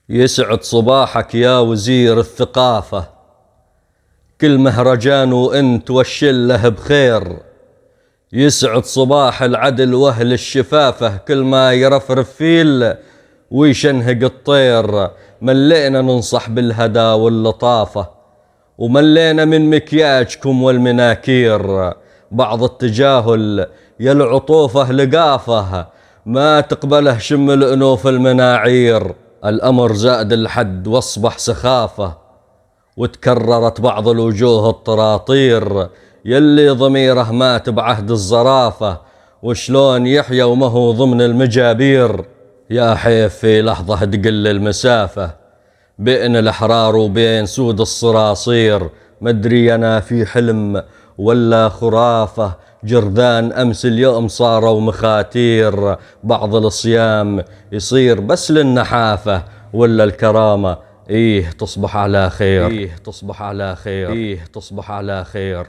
يسعد صباحك يا وزير الثقافة، كل مهرجان وانت والشلة بخير. يسعد صباح العدل واهل الشفافة، كل ما يرفرف فيل ويشنهق الطير. ملينا ننصح بالهدى واللطافة، وملينا من مكياجكم والمناكير. بعض التجاهل يا العطوفة لقافة، ما تقبله شم الأنوف المناعير. الأمر زاد الحد واصبح سخافة، وتكررت بعض الوجوه الطراطير. يلي ضميره مات بعهد الزرافة، وشلون يحيى وما هو ضمن المجابير. يا حيف في لحظة تقل المسافة بين الأحرار وبين سود الصراصير. مدري أنا في حلم ولا خرافة، جرذان أمس اليوم صاروا مخاتير. بعض الصيام يصير بس للنحافة، ولا الكرامة تصبح على خير. تصبح على خير. تصبح على خير.